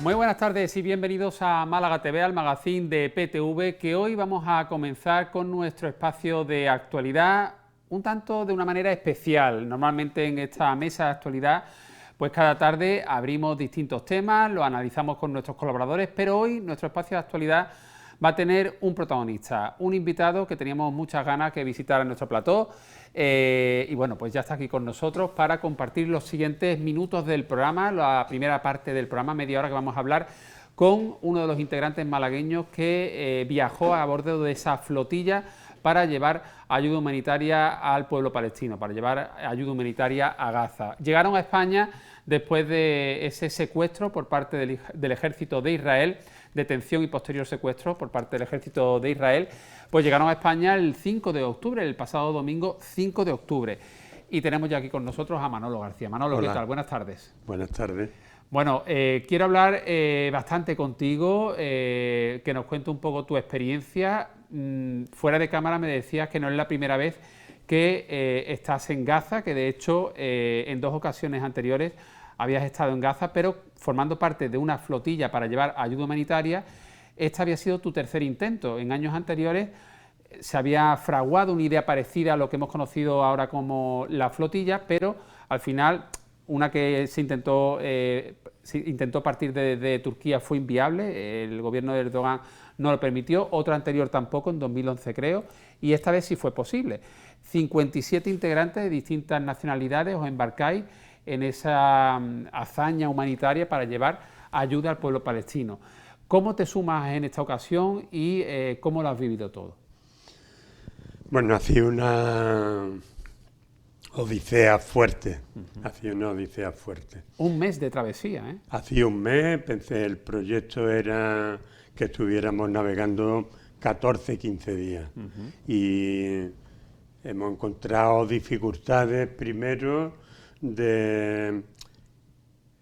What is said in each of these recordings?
Muy buenas tardes y bienvenidos a Málaga TV, al magazine de PTV, que hoy vamos a comenzar con nuestro espacio de actualidad, un tanto de una manera especial. Normalmente en esta mesa de actualidad, pues cada tarde abrimos distintos temas, los analizamos con nuestros colaboradores, pero hoy nuestro espacio de actualidad va a tener un protagonista, un invitado que teníamos muchas ganas que visitara nuestro plató. Y bueno, pues ya está aquí con nosotros para compartir los siguientes minutos del programa, la primera parte del programa, media hora, que vamos a hablar con uno de los integrantes malagueños que viajó a bordo de esa flotilla para llevar ayuda humanitaria al pueblo palestino, para llevar ayuda humanitaria a Gaza. Llegaron a España después de ese secuestro por parte del ejército de Israel, detención y posterior secuestro por parte del ejército de Israel, pues llegaron a España el 5 de octubre, el pasado domingo 5 de octubre. Y tenemos ya aquí con nosotros a Manolo García. Manolo, Hola. ¿Qué tal? Buenas tardes. Buenas tardes. Bueno, quiero hablar bastante contigo, que nos cuente un poco tu experiencia. Fuera de cámara me decías que no es la primera vez que estás en Gaza, que de hecho en dos ocasiones anteriores habías estado en Gaza, pero formando parte de una flotilla para llevar ayuda humanitaria. Este había sido tu tercer intento. En años anteriores se había fraguado una idea parecida a lo que hemos conocido ahora como la flotilla, pero al final una que se intentó partir de Turquía fue inviable, el gobierno de Erdogan no lo permitió, otra anterior tampoco, en 2011 creo, y esta vez sí fue posible. 57 integrantes de distintas nacionalidades os embarcáis en esa hazaña humanitaria para llevar ayuda al pueblo palestino. ¿Cómo te sumas en esta ocasión y cómo lo has vivido todo? Bueno, ha sido una odisea fuerte, Un mes de travesía, ¿eh? Hacía un mes, pensé, el proyecto era que estuviéramos navegando 14, 15 días. Y hemos encontrado dificultades, primero, de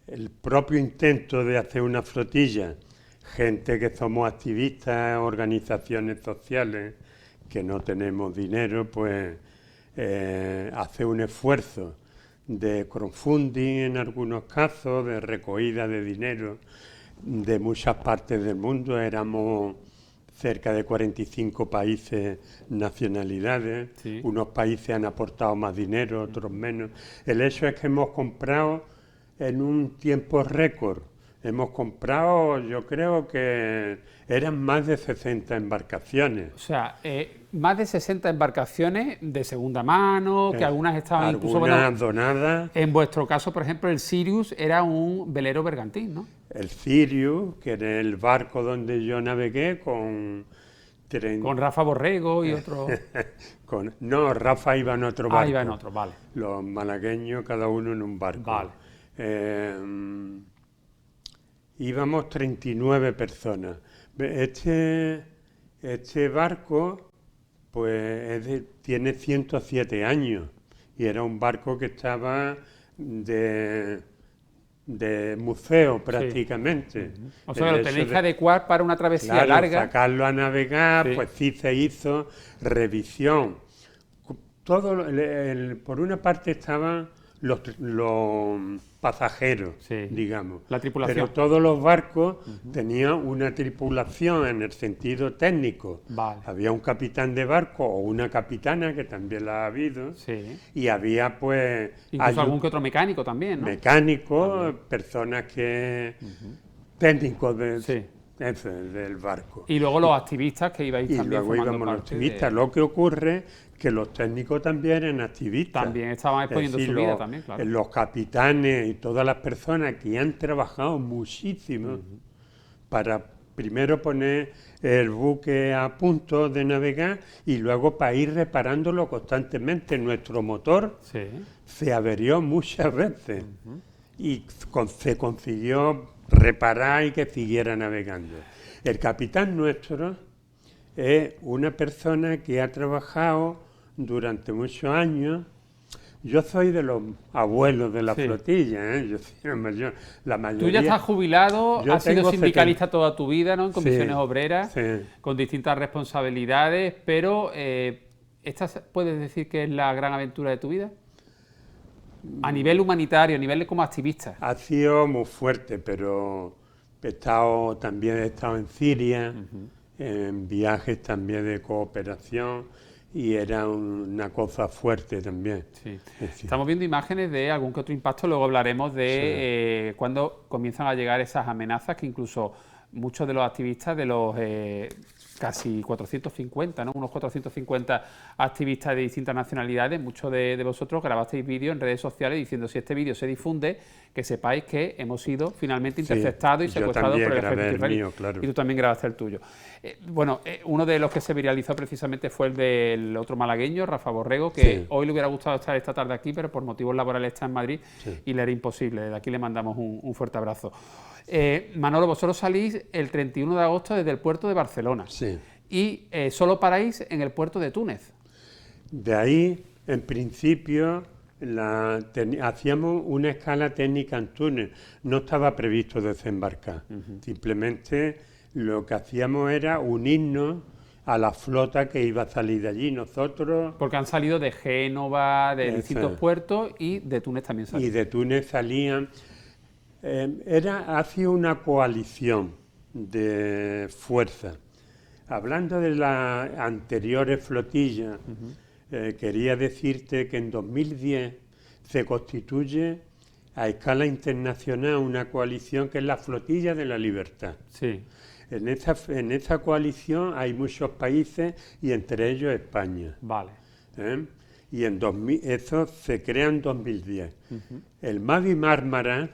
el propio intento de hacer una flotilla, gente que somos activistas, organizaciones sociales, que no tenemos dinero, pues hacer un esfuerzo de crowdfunding en algunos casos, de recogida de dinero de muchas partes del mundo. Éramos cerca de 45 países, nacionalidades, Sí. Unos países han aportado más dinero, otros menos. El hecho es que hemos comprado en un tiempo récord, hemos comprado, yo creo que eran más de 60 embarcaciones. O sea, más de 60 embarcaciones de segunda mano, que algunas estaban incluso... Algunas donadas. En vuestro caso, por ejemplo, el Sirius era un velero bergantín, ¿no? El Sirius, que era el barco donde yo navegué con Rafa Borrego y otro... No, Rafa iba en otro barco. iba en otro, vale. Los malagueños, cada uno en un barco. Vale. Íbamos 39 personas. Este barco pues tiene 107 años y era un barco que estaba de museo prácticamente. Sí. O sea, lo tenéis que adecuar para una travesía larga. Sacarlo a navegar, Sí. pues sí se hizo revisión. Todo por una parte estaban los pasajeros, Sí. digamos. La tripulación. Pero todos los barcos tenían una tripulación en el sentido técnico. Vale. Había un capitán de barco o una capitana, que también la ha habido, Sí. y había pues Incluso algún que otro mecánico también, ¿no? mecánicos, personas que técnicos Sí. del barco. Y luego los activistas que ibais Y también luego formando íbamos los parte activistas. de... Lo que ocurre que los técnicos también eran activistas. También estaban exponiendo su vida también, claro. Los capitanes y todas las personas que han trabajado muchísimo para primero poner el buque a punto de navegar y luego para ir reparándolo constantemente. Nuestro motor Sí. se averió muchas veces y se consiguió reparar y que siguiera navegando. El capitán nuestro es una persona que ha trabajado durante muchos años. Yo soy de los abuelos de la Sí. flotilla, ¿eh? Yo soy el mayor. La mayoría, Tú ya estás jubilado, Yo has sido tengo sindicalista toda tu vida, ¿no? En comisiones Sí, obreras, sí. con distintas responsabilidades, pero ¿esta puedes decir que es la gran aventura de tu vida? A nivel humanitario, a nivel como activista. Ha sido muy fuerte, pero también he estado en Siria, en viajes también de cooperación, y era una cosa fuerte también. Sí. Estamos viendo imágenes de algún que otro impacto, luego hablaremos de cuando comienzan a llegar esas amenazas que incluso muchos de los activistas, de los casi 450, ¿no? Unos 450 activistas de distintas nacionalidades, muchos de vosotros grabasteis vídeos en redes sociales diciendo: si este vídeo se difunde, que sepáis que hemos sido finalmente interceptados y secuestrados por el ejército israelí. Claro. Y tú también grabaste el tuyo. Uno de los que se viralizó precisamente fue el del otro malagueño, Rafa Borrego, que hoy le hubiera gustado estar esta tarde aquí, pero por motivos laborales está en Madrid y le era imposible. Desde aquí le mandamos un fuerte abrazo. Manolo, vosotros salís el 31 de agosto desde el puerto de Barcelona y solo paráis en el puerto de Túnez. De ahí, en principio, hacíamos una escala técnica en Túnez. No estaba previsto desembarcar. Simplemente lo que hacíamos era unirnos a la flota que iba a salir de allí. Nosotros... Porque han salido de Génova, de distintos puertos, y de Túnez también salían. Y de Túnez salían... ha sido una coalición de fuerzas. Hablando de las anteriores flotillas, quería decirte que en 2010 se constituye a escala internacional una coalición que es la Flotilla de la Libertad. Sí. En esa coalición hay muchos países y entre ellos España. Vale. Y eso se crea en 2010. El Mavi Mármara,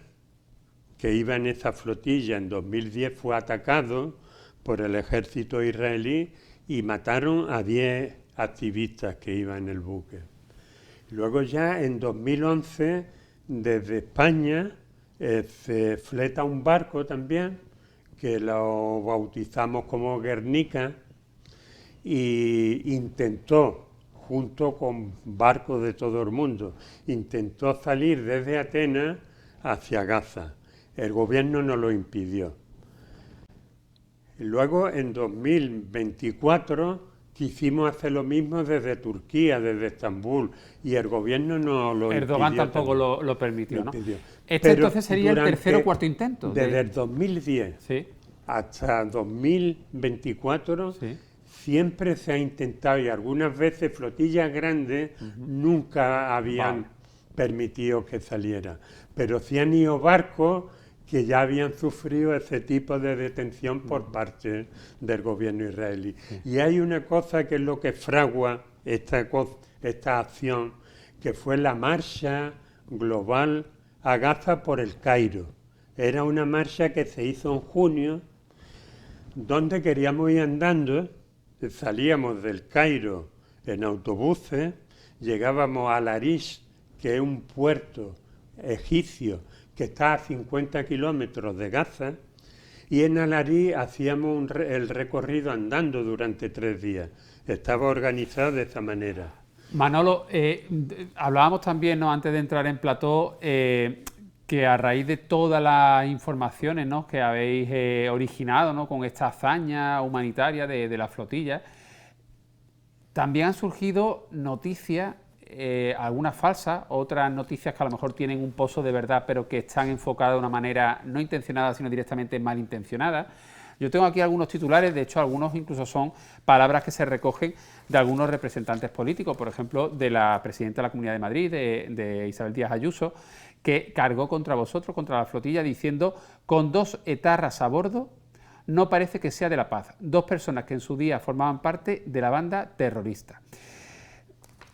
que iba en esa flotilla en 2010, fue atacado por el ejército israelí y mataron a 10 activistas que iban en el buque. Luego ya en 2011, desde España, se fleta un barco también, que lo bautizamos como Guernica, y intentó, junto con barcos de todo el mundo, intentó salir desde Atenas hacia Gaza. El gobierno no lo impidió. Luego, en 2024, quisimos hacer lo mismo desde Turquía, desde Estambul, y el gobierno no lo impidió. Erdogan tampoco lo permitió, ¿no? Pero entonces sería el tercer o cuarto intento. Desde el 2010 hasta 2024, siempre se ha intentado, y algunas veces flotillas grandes nunca habían permitido que saliera. Pero sí han ido barcos que ya habían sufrido ese tipo de detención por parte del gobierno israelí. Y hay una cosa que es lo que fragua esta acción, que fue la marcha global a Gaza por el Cairo. Era una marcha que se hizo en junio, donde queríamos ir andando, salíamos del Cairo en autobuses, llegábamos a Larish, que es un puerto egipcio que está a 50 kilómetros de Gaza, y en Al-Arish hacíamos el recorrido andando durante 3 días. Estaba organizado de esa manera. Manolo, hablábamos también, ¿no?, antes de entrar en plató, que a raíz de todas las informaciones, ¿no?, que habéis originado, ¿no?, con esta hazaña humanitaria de la flotilla, también han surgido noticias, algunas falsas, otras noticias que a lo mejor tienen un pozo de verdad, pero que están enfocadas de una manera no intencionada, sino directamente malintencionada. Yo tengo aquí algunos titulares, de hecho algunos incluso son palabras que se recogen de algunos representantes políticos, por ejemplo, de la presidenta de la Comunidad de Madrid, de Isabel Díaz Ayuso, que cargó contra vosotros, contra la flotilla, diciendo: con 2 etarras a bordo, no parece que sea de la paz. 2 personas que en su día formaban parte de la banda terrorista.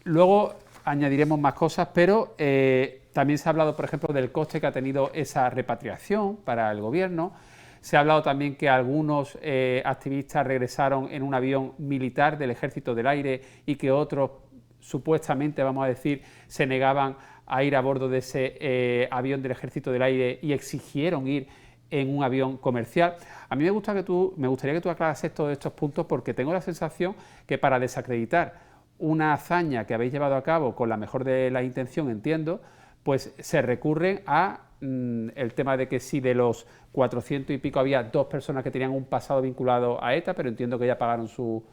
Luego añadiremos más cosas, pero también se ha hablado, por ejemplo, del coste que ha tenido esa repatriación para el gobierno. Se ha hablado también que algunos activistas regresaron en un avión militar del Ejército del Aire y que otros, supuestamente, vamos a decir, se negaban a ir a bordo de ese avión del Ejército del Aire y exigieron ir en un avión comercial. A mí me gustaría que tú aclarases todos estos puntos, porque tengo la sensación que para desacreditar una hazaña que habéis llevado a cabo con la mejor de la intención, entiendo, pues se recurre a el tema de que si de los 400 y pico había 2 personas que tenían un pasado vinculado a ETA, pero entiendo que ya pagaron su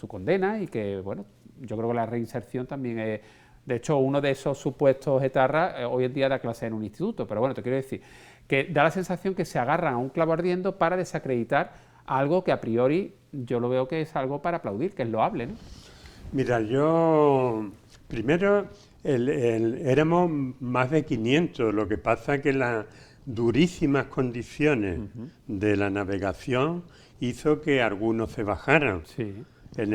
condena y que, bueno, yo creo que la reinserción también De hecho, uno de esos supuestos etarras hoy en día da clase en un instituto, pero bueno, te quiero decir que da la sensación que se agarran a un clavo ardiendo para desacreditar algo que a priori yo lo veo que es algo para aplaudir, que es loable, ¿no? Mira, yo primero éramos más de 500, lo que pasa que las durísimas condiciones de la navegación hizo que algunos se bajaran Sí. en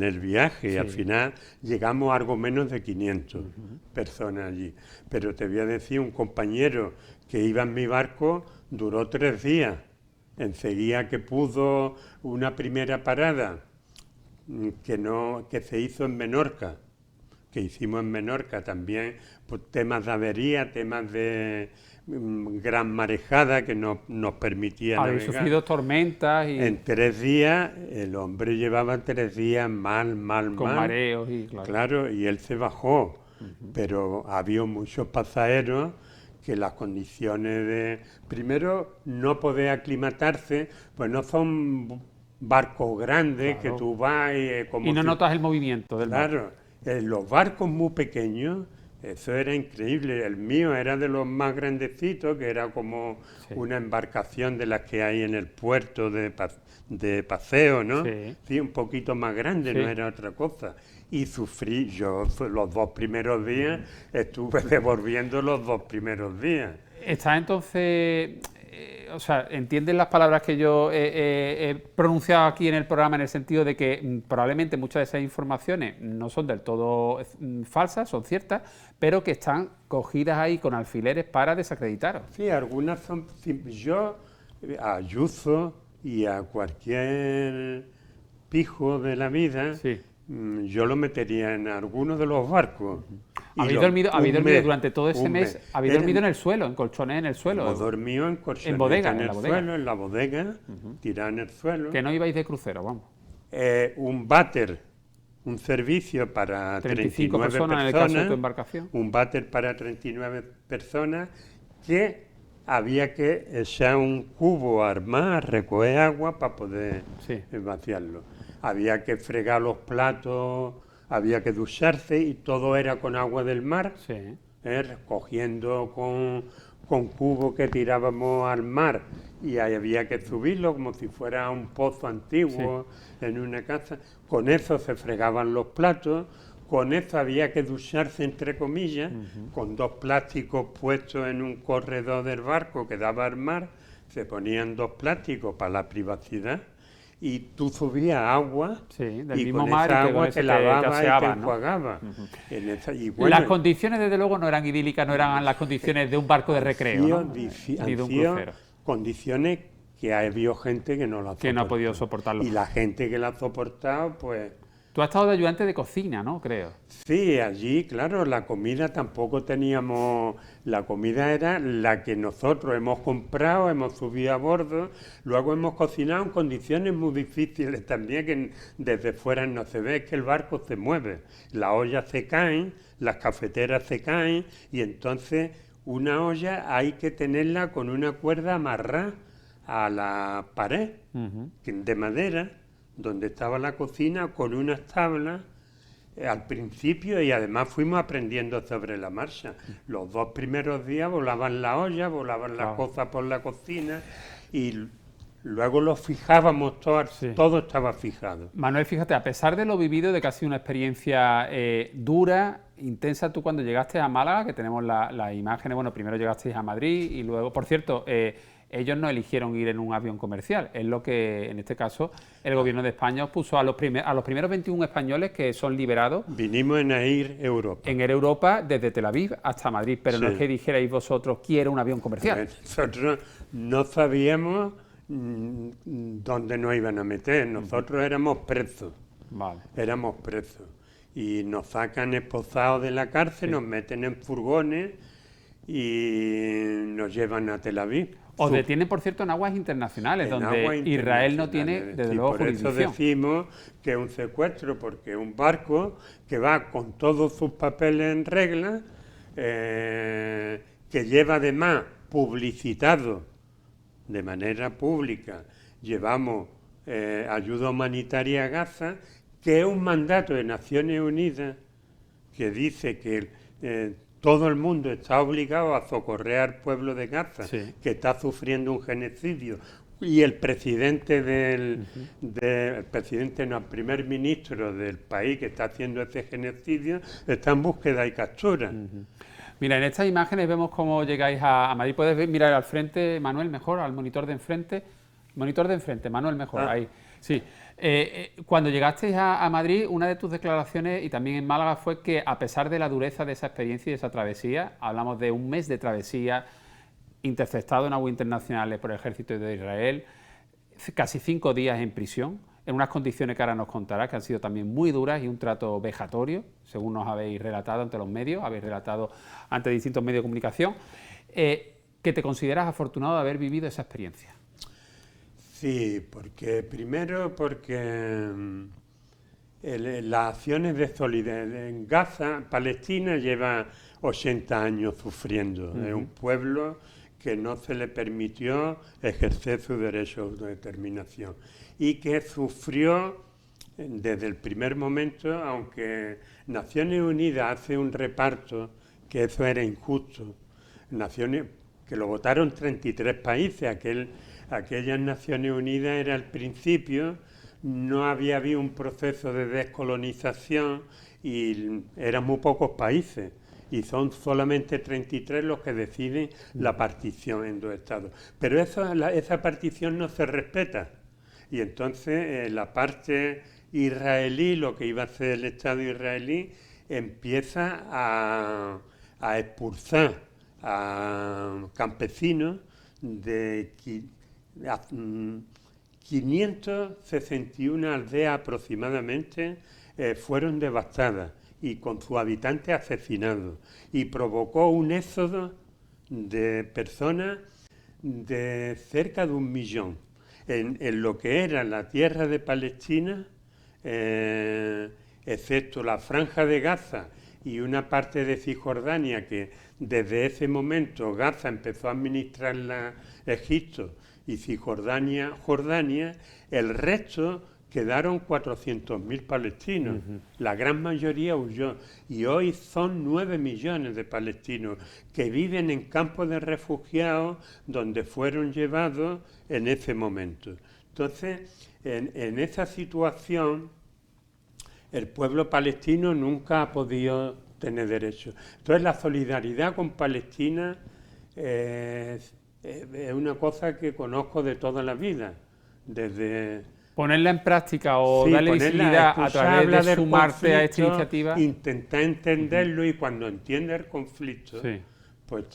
el viaje y al Sí. final llegamos a algo menos de 500 personas allí. Pero te voy a decir, un compañero que iba en mi barco duró 3 días. Enseguida que pudo una primera parada que se hizo en Menorca, que hicimos en Menorca también, pues, temas de avería, temas de gran marejada que nos permitía Habéis navegar. sufrido tormentas y En 3 días, el hombre llevaba 3 días mal, con mal. mareos y claro. Claro, y él se bajó, pero había muchos pasajeros que las condiciones de, primero, no poder aclimatarse, pues no son barcos grandes Claro. que tú vas y como Y no si- notas el movimiento del mar. Claro, los barcos muy pequeños, eso era increíble. El mío era de los más grandecitos, que era como Sí. una embarcación de las que hay en el puerto de paseo, ¿no? Sí. Sí, un poquito más grande, Sí. no era otra cosa. Y sufrí, yo los 2 primeros días estuve devolviendo los 2 primeros días. Está entonces, o sea, ¿entiendes las palabras que yo he pronunciado aquí en el programa en el sentido de que probablemente muchas de esas informaciones no son del todo falsas, son ciertas, pero que están cogidas ahí con alfileres para desacreditaros? Sí, algunas son, sí, yo a Ayuso y a cualquier pijo de la vida, Sí. yo lo metería en alguno de los barcos. Y ¿Habéis lo- dormido, un mes, durante todo ese un mes? mes. ¿Habéis dormido en el suelo, en colchones en el suelo? Hemos dormido en colchoneta, bodega, en en el la bodega. suelo, en la bodega, tirado en el suelo. Que no ibais de crucero, vamos. Un váter, un servicio para 35 39 personas en el caso de tu embarcación. un váter para 39 personas que había que echar un cubo a armar, recoger agua para poder Sí. vaciarlo. Había que fregar los platos, había que ducharse y todo era con agua del mar, Sí. recogiendo con cubo que tirábamos al mar y ahí había que subirlo como si fuera un pozo antiguo en una casa. Con eso se fregaban los platos, con eso había que ducharse entre comillas, con 2 plásticos puestos en un corredor del barco que daba al mar, se ponían 2 plásticos para la privacidad y tú subías agua Sí, del y mismo con mar y esa que agua con eso te te lavabas y te aseabas, ¿no? enjuagabas. Y Las bueno, condiciones, desde luego, no eran idílicas, no eran las condiciones de un barco de recreo, ¿no? Ni de un crucero. condiciones que ha habido gente que no la ha Que no ha soportado. podido soportarlo. Y la gente que la ha soportado, pues Tú has estado de ayudante de cocina, ¿no? Creo. sí, allí, claro, la comida tampoco teníamos, la comida era la que nosotros hemos comprado, hemos subido a bordo, luego hemos cocinado en condiciones muy difíciles también, que desde fuera no se ve, es que el barco se mueve, las ollas se caen, las cafeteras se caen, y entonces una olla hay que tenerla con una cuerda amarrada a la pared de madera, donde estaba la cocina, con unas tablas al principio y además fuimos aprendiendo sobre la marcha. Los 2 primeros días volaban la olla, volaban las Claro. cosas por la cocina y luego lo fijábamos, Sí. todo estaba fijado. Manuel, fíjate, a pesar de lo vivido, de que ha sido una experiencia dura, intensa, tú cuando llegaste a Málaga, que tenemos las imágenes, bueno, primero llegasteis a Madrid y luego, por cierto, ellos no eligieron ir en un avión comercial, es lo que, en este caso, el gobierno de España os puso a los primeros 21 españoles que son liberados Vinimos en Air Europa. en Air Europa desde Tel Aviv hasta Madrid, pero no Sí. es que dijerais vosotros, quiero un avión comercial. Nosotros no sabíamos dónde nos iban a meter, nosotros éramos presos. Vale. Éramos presos. Y nos sacan esposados de la cárcel, nos meten en furgones y nos llevan a Tel Aviv. Os detienen, por cierto, en aguas internacionales, En donde aguas Israel no tiene, internacionales. desde Sí, luego, por eso jurisdicción. decimos que es un secuestro, porque es un barco que va con todos sus papeles en regla, que lleva además publicitado de manera pública, llevamos ayuda humanitaria a Gaza, que es un mandato de Naciones Unidas que dice que todo el mundo está obligado a socorrer al pueblo de Gaza, Sí. que está sufriendo un genocidio, y el presidente el primer ministro del país que está haciendo ese genocidio está en búsqueda y captura. Mira, en estas imágenes vemos cómo llegáis a Madrid. Puedes mirar al frente, Manuel, mejor, al monitor de enfrente. Monitor de enfrente, Manuel, mejor, ahí. Sí. Cuando llegasteis a Madrid, una de tus declaraciones, y también en Málaga, fue que a pesar de la dureza de esa experiencia y de esa travesía, hablamos de un mes de travesía, interceptado en aguas internacionales por el ejército de Israel, casi 5 días en prisión, en unas condiciones que ahora nos contará, que han sido también muy duras y un trato vejatorio, según nos habéis relatado ante los medios, habéis relatado ante distintos medios de comunicación, que te consideras afortunado de haber vivido esa experiencia. Sí, primero porque las acciones de solidaridad en Gaza, Palestina lleva 80 años sufriendo. Es un pueblo que no se le permitió ejercer su derecho a autodeterminación y que sufrió desde el primer momento, aunque Naciones Unidas hace un reparto que eso era injusto, que lo votaron 33 países, aquellas Naciones Unidas era al principio, no había habido un proceso de descolonización y eran muy pocos países. Y son solamente 33 los que deciden la partición en 2 estados. Pero esa partición no se respeta. Y entonces la parte israelí, lo que iba a hacer el Estado israelí, empieza a expulsar a campesinos de 561 aldeas aproximadamente fueron devastadas y con sus habitantes asesinados, y provocó un éxodo de personas de cerca de 1 millón en lo que era la tierra de Palestina, excepto la Franja de Gaza y una parte de Cisjordania, que desde ese momento Gaza empezó a administrarla Egipto y Cisjordania, Jordania. El resto quedaron 400.000 palestinos, la gran mayoría huyó, y hoy son 9 millones de palestinos que viven en campos de refugiados donde fueron llevados en ese momento. Entonces, en esa situación, el pueblo palestino nunca ha podido tener derecho. Entonces, la solidaridad con Palestina es una cosa que conozco de toda la vida, desde... Ponerla en práctica o Sí, darle visibilidad a través de sumarte a esta iniciativa. Intentar entenderlo y cuando entiende el conflicto, Sí. pues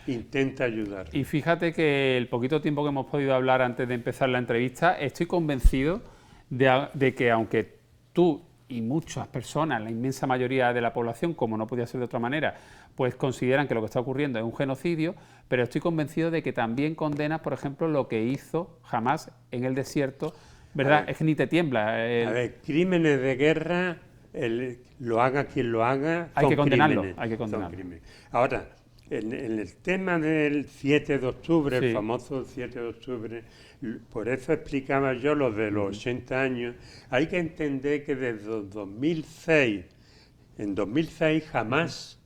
intenta ayudar. Y fíjate que el poquito tiempo que hemos podido hablar antes de empezar la entrevista, estoy convencido de que aunque tú y muchas personas, la inmensa mayoría de la población, como no podía ser de otra manera, pues consideran que lo que está ocurriendo es un genocidio, pero estoy convencido de que también condenas, por ejemplo, lo que hizo Hamás en el desierto, ¿verdad? Es que ni te tiembla. A ver, crímenes de guerra, lo haga quien lo haga, Hay que condenarlo, crímenes, hay que condenarlo. son crímenes. Ahora, en el tema del 7 de octubre, Sí. el famoso 7 de octubre, por eso explicaba yo lo de los 80 años, hay que entender que desde 2006, en 2006 jamás,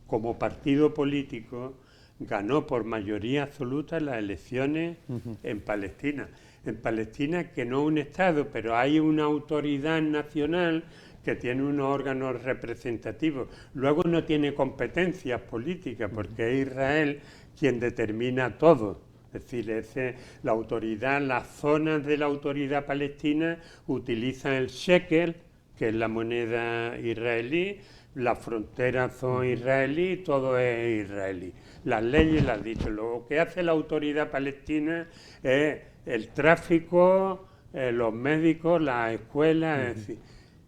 como partido político, ganó por mayoría absoluta las elecciones en Palestina. En Palestina, que no es un Estado, pero hay una autoridad nacional que tiene unos órganos representativos. Luego no tiene competencias políticas, porque es Israel quien determina todo. Es decir, la autoridad, las zonas de la autoridad palestina utilizan el shekel, que es la moneda israelí, las fronteras son israelíes, todo es israelí. Las leyes las han dicho. Lo que hace la autoridad palestina es el tráfico, los médicos, las escuelas, es decir,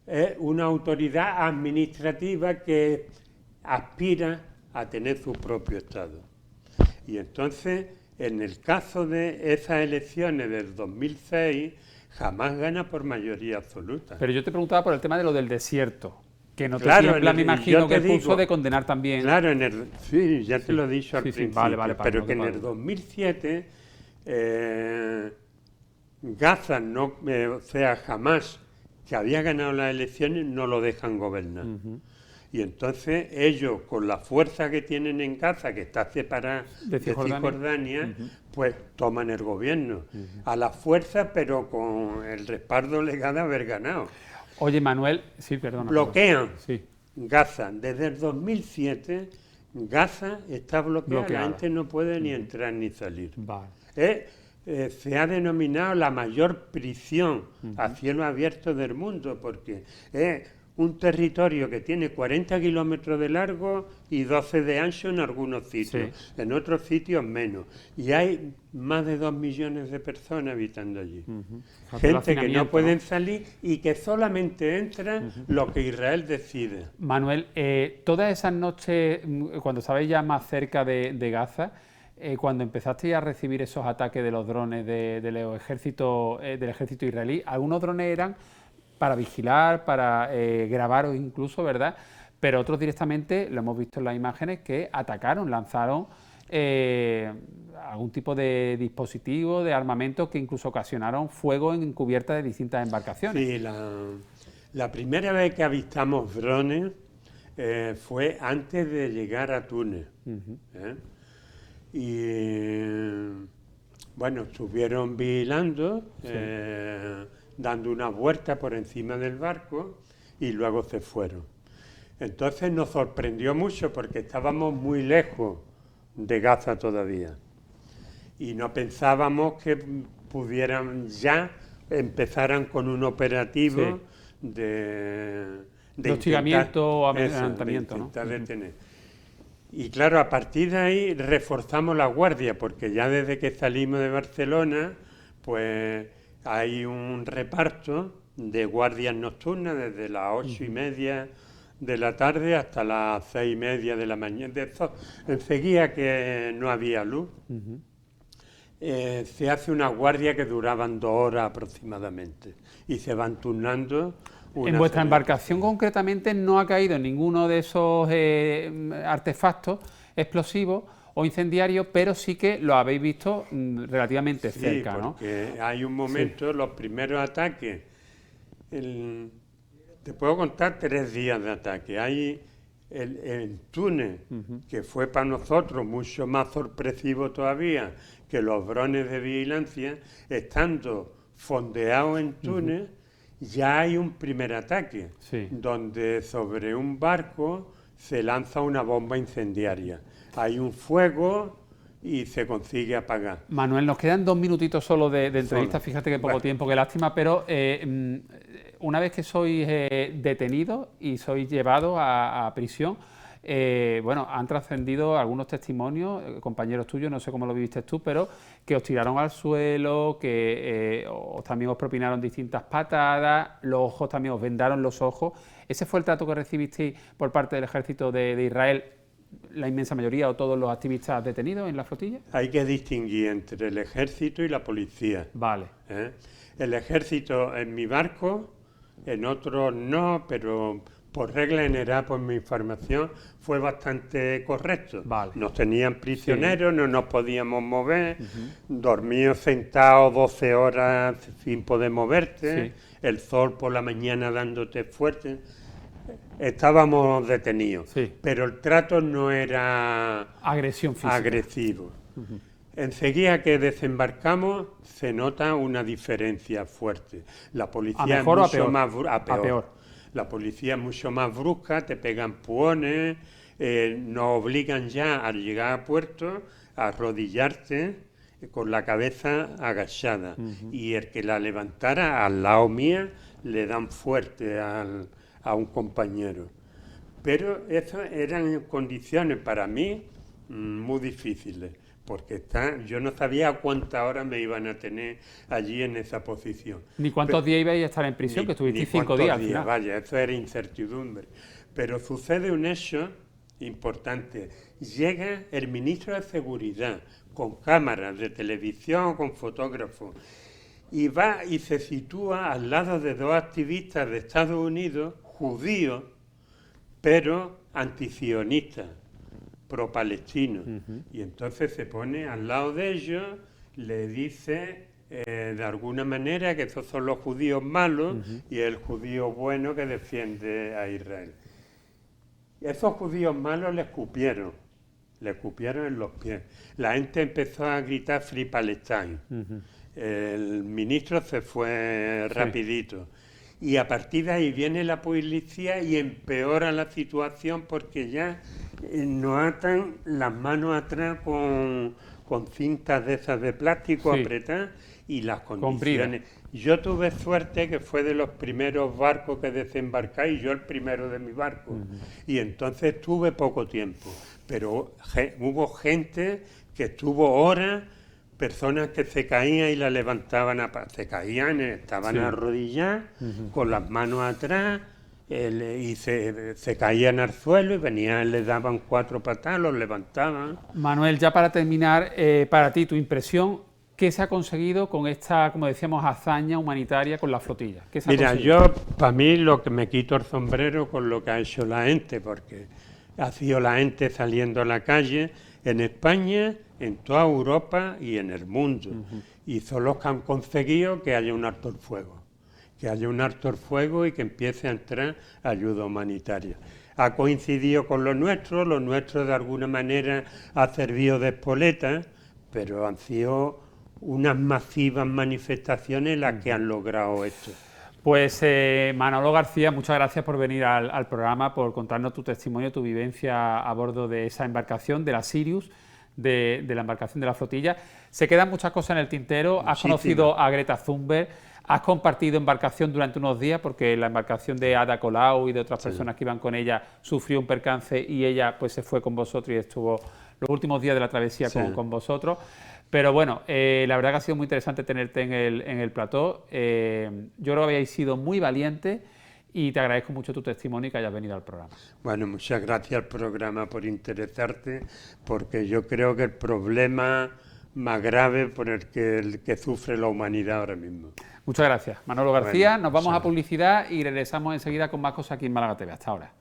es una autoridad administrativa que aspira a tener su propio Estado. Y entonces, en el caso de esas elecciones del 2006, jamás gana por mayoría absoluta. Pero yo te preguntaba por el tema de lo del desierto, que no te Claro, tiembla, me imagino, que el pulso digo, de condenar también. Claro, sí, ya te lo he dicho al Sí, principio, vale, pero no que te en el 2007 Gaza, o sea, jamás que había ganado las elecciones, no lo dejan gobernar. Y entonces ellos, con la fuerza que tienen en Gaza, que está separada de Cisjordania, pues toman el gobierno. A la fuerza, pero con el respaldo legal de haber ganado. Oye, Manuel, sí, perdona. Bloquean sí. Gaza. Desde el 2007, Gaza está bloqueada. La gente no puede ni entrar ni salir. Vale. Se ha denominado la mayor prisión a cielo abierto del mundo, porque es un territorio que tiene 40 kilómetros de largo y 12 de ancho en algunos sitios, en otros sitios menos. Y hay más de 2 millones de personas habitando allí. Gente que no pueden salir y que solamente entran lo que Israel decide. Manuel, todas esas noches, cuando estabais ya más cerca de Gaza, cuando empezasteis a recibir esos ataques de los drones del ejército israelí, algunos drones eran para vigilar, para grabaros incluso, ¿verdad? Pero otros directamente, lo hemos visto en las imágenes, que atacaron, lanzaron algún tipo de dispositivo, de armamento que incluso ocasionaron fuego en cubierta de distintas embarcaciones. Sí, la primera vez que avistamos drones fue antes de llegar a Túnez. Y bueno, estuvieron vigilando, dando una vuelta por encima del barco y luego se fueron. Entonces nos sorprendió mucho porque estábamos muy lejos de Gaza todavía y no pensábamos que pudieran ya empezaran con un operativo de hostigamiento o amedrentamiento, ¿no? Detener. Y claro, a partir de ahí reforzamos la guardia, porque ya desde que salimos de Barcelona, pues hay un reparto de guardias nocturnas desde las 8:30 de la tarde hasta las 6:30 de la mañana. Enseguida que no había luz, se hace una guardia que duraban 2 horas aproximadamente y se van turnando. En vuestra embarcación concretamente no ha caído ninguno de esos artefactos explosivos o incendiarios, pero sí que lo habéis visto relativamente cerca, ¿no? Porque hay un momento, los primeros ataques, te puedo contar 3 días de ataque. Hay el Túnez, que fue para nosotros mucho más sorpresivo todavía que los drones de vigilancia, estando fondeados en Túnez. Ya hay un primer ataque, donde sobre un barco se lanza una bomba incendiaria. Hay un fuego y se consigue apagar. Manuel, nos quedan 2 minutitos solo de entrevista, fíjate que poco tiempo, qué lástima, pero una vez que sois detenidos y sois llevados a prisión, bueno, han trascendido algunos testimonios, compañeros tuyos, no sé cómo lo viviste tú, pero que os tiraron al suelo, que también os propinaron distintas patadas, los ojos también os vendaron los ojos. ¿Ese fue el trato que recibisteis por parte del ejército de Israel, la inmensa mayoría o todos los activistas detenidos en la flotilla? Hay que distinguir entre el ejército y la policía. Vale. El ejército en mi barco, en otros no, pero por regla general, por mi información, fue bastante correcto. Vale. Nos tenían prisioneros, no nos podíamos mover, dormíos sentados 12 horas sin poder moverte, el sol por la mañana dándote fuerte. Estábamos detenidos, pero el trato no era agresión física. Agresivo. Enseguida que desembarcamos se nota una diferencia fuerte. La policía es mucho más a peor. La policía es mucho más brusca, te pegan puones, nos obligan ya al llegar a puerto a arrodillarte con la cabeza agachada. Y el que la levantara al lado mía le dan fuerte a un compañero. Pero esas eran condiciones para mí muy difíciles, porque yo no sabía cuántas horas me iban a tener allí en esa posición. Ni cuántos días ibais a estar en prisión, que estuvisteis 5 días al final. Vaya, eso era incertidumbre. Pero sucede un hecho importante. Llega el ministro de Seguridad con cámaras de televisión, con fotógrafos, y va y se sitúa al lado de 2 activistas de Estados Unidos, judíos, pero antisionistas, pro-palestinos. Y entonces se pone al lado de ellos, le dice de alguna manera que esos son los judíos malos y el judío bueno que defiende a Israel. Esos judíos malos le escupieron en los pies. La gente empezó a gritar Free Palestine. El ministro se fue rapidito. Y a partir de ahí viene la policía y empeora la situación porque ya nos atan las manos atrás con cintas de esas de plástico apretadas y las condiciones. Yo tuve suerte que fue de los primeros barcos que desembarcé y yo el primero de mi barco. Y entonces tuve poco tiempo, pero hubo gente que estuvo horas, personas que se caían y la levantaban, se caían, estaban arrodilladas, con las manos atrás, y se caían al suelo y venían, les daban 4 patadas, los levantaban. Manuel, ya para terminar, para ti, tu impresión, ¿qué se ha conseguido con esta, como decíamos, hazaña humanitaria con la flotilla? ¿Qué se ha conseguido? Para mí, lo que me quito el sombrero con lo que ha hecho la gente, porque ha sido la gente saliendo a la calle en España, en toda Europa y en el mundo. Y son los que han conseguido que haya un alto el fuego. Que haya un alto el fuego y que empiece a entrar ayuda humanitaria. Ha coincidido con lo nuestro de alguna manera ha servido de espoleta, pero han sido unas masivas manifestaciones las que han logrado esto. Pues Manolo García, muchas gracias por venir al programa, por contarnos tu testimonio, tu vivencia a bordo de esa embarcación, de la Sirius, de la embarcación de la flotilla. Se quedan muchas cosas en el tintero. Muchísimas. Has conocido a Greta Thunberg, has compartido embarcación durante unos días, porque la embarcación de Ada Colau y de otras personas que iban con ella sufrió un percance y ella pues se fue con vosotros y estuvo los últimos días de la travesía con vosotros. Pero bueno, la verdad que ha sido muy interesante tenerte en el plató. Yo creo que habéis sido muy valientes y te agradezco mucho tu testimonio y que hayas venido al programa. Bueno, muchas gracias al programa por interesarte, porque yo creo que el problema más grave por el que sufre la humanidad ahora mismo. Muchas gracias, Manolo García. Nos vamos a publicidad y regresamos enseguida con más cosas aquí en Málaga TV. Hasta ahora.